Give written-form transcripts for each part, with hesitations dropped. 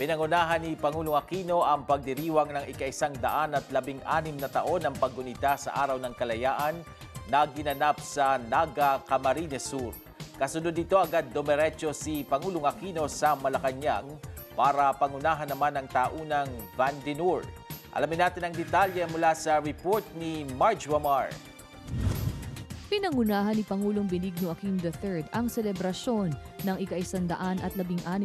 Pinangunahan ni Pangulong Aquino ang pagdiriwang ng ika-116 na taon ng paggunita sa Araw ng Kalayaan na ginanap sa Naga, Camarines Sur. Kasunod dito agad dumiretso si Pangulong Aquino sa Malacanang para pangunahan naman ang taunang Vandenur. Alamin natin ang detalye mula sa report ni Marge Wamar. Pinangunahan ni Pangulong Benigno Aquino III ang selebrasyon ng ika-116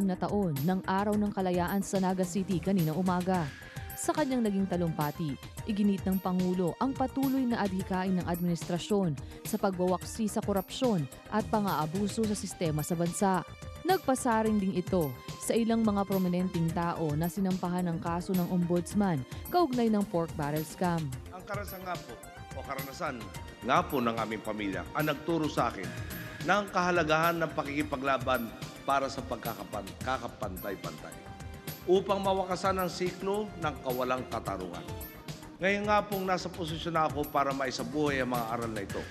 na taon ng Araw ng Kalayaan sa Naga City kaninang umaga. Sa kanyang naging talumpati, iginit ng Pangulo ang patuloy na adhikain ng administrasyon sa pagwawaksi sa korupsyon at pang-aabuso sa sistema sa bansa. Nagpasaring din ito sa ilang mga prominenteng tao na sinampahan ng kaso ng ombudsman kaugnay ng pork barrel scam. Ang karanasan nga po o karanasan nga po ng aming pamilya ang nagturo sa akin ng kahalagahan ng pakikipaglaban para sa pagkakapantay-pantay upang mawakasan ang siklo ng kawalang katarungan. Ngayon nga pong nasa posisyon na ako para maisabuhay ang mga aral na ito.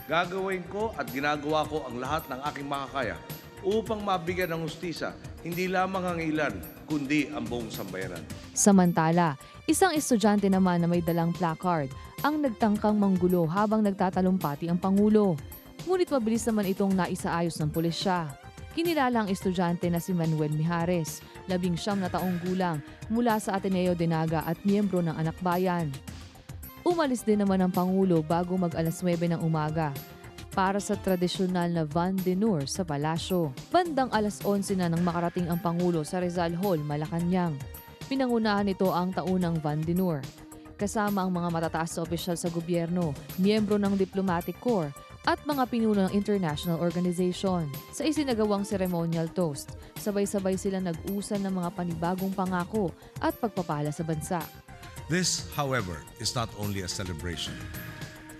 Gagawin ko at ginagawa ko ang lahat ng aking makakaya upang mabigyan ng hustisya hindi lamang ang ilan, kundi ang buong sambayanan. Samantala, isang estudyante naman na may dalang placard ang nagtangkang manggulo habang nagtatalumpati ang Pangulo. Ngunit mabilis naman itong naisaayos ng pulisya. Kinilala ang estudyante na si Manuel Mijares, 19 na taong gulang mula sa Ateneo de Naga at miyembro ng Anak Bayan. Umalis din naman ang Pangulo bago mag-alas 9 ng umaga para sa tradisyonal na Vandenur sa palasyo. Bandang alas 11 na nang makarating ang Pangulo sa Rizal Hall, Malacanang. Pinangunahan nito ang taunang Vandenur. Kasama ang mga matataas na opisyal sa gobyerno, miyembro ng Diplomatic Corps at mga pinuno ng international organization. Sa isinagawang ceremonial toast, sabay-sabay sila nag-usal ng mga panibagong pangako at pagpapala sa bansa. This, however, is not only a celebration.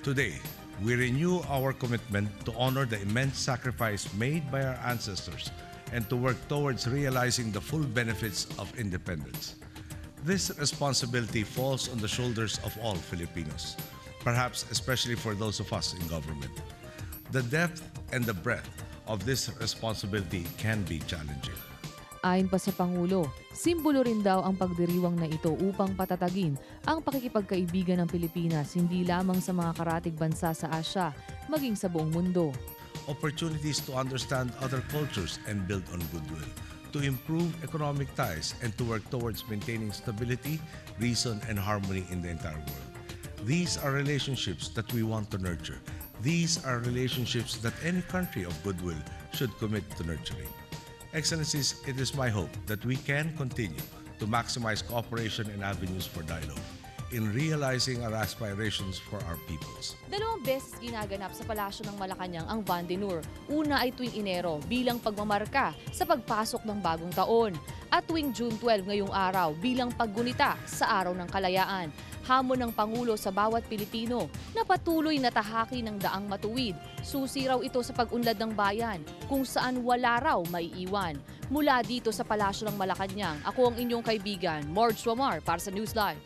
Today, we renew our commitment to honor the immense sacrifice made by our ancestors and to work towards realizing the full benefits of independence. This responsibility falls on the shoulders of all Filipinos, perhaps especially for those of us in government. The depth and the breadth of this responsibility can be challenging. Ayon pa sa Pangulo, simbolo rin daw ang pagdiriwang na ito upang patatagin ang pakikipagkaibigan ng Pilipinas hindi lamang sa mga karatig bansa sa Asya, maging sa buong mundo. Opportunities to understand other cultures and build on goodwill, to improve economic ties and to work towards maintaining stability, reason, and harmony in the entire world. These are relationships that we want to nurture. These are relationships that any country of goodwill should commit to nurturing. Excellencies, it is my hope that we can continue to maximize cooperation and avenues for dialogue in realizing our aspirations for our peoples. 2 beses ginaganap sa Palasyo ng Malacanang ang Vandenur. Una ay tuwing Enero bilang pagmamarka sa pagpasok ng bagong taon at tuwing June 12 ngayong araw bilang paggunita sa Araw ng Kalayaan. Hamon ng Pangulo sa bawat Pilipino na patuloy na tahaki ng daang matuwid. Susi raw ito sa pag-unlad ng bayan kung saan wala raw maiiwan. Mula dito sa Palasyo ng Malacanang, ako ang inyong kaibigan, Marge Wamar para sa Newsline.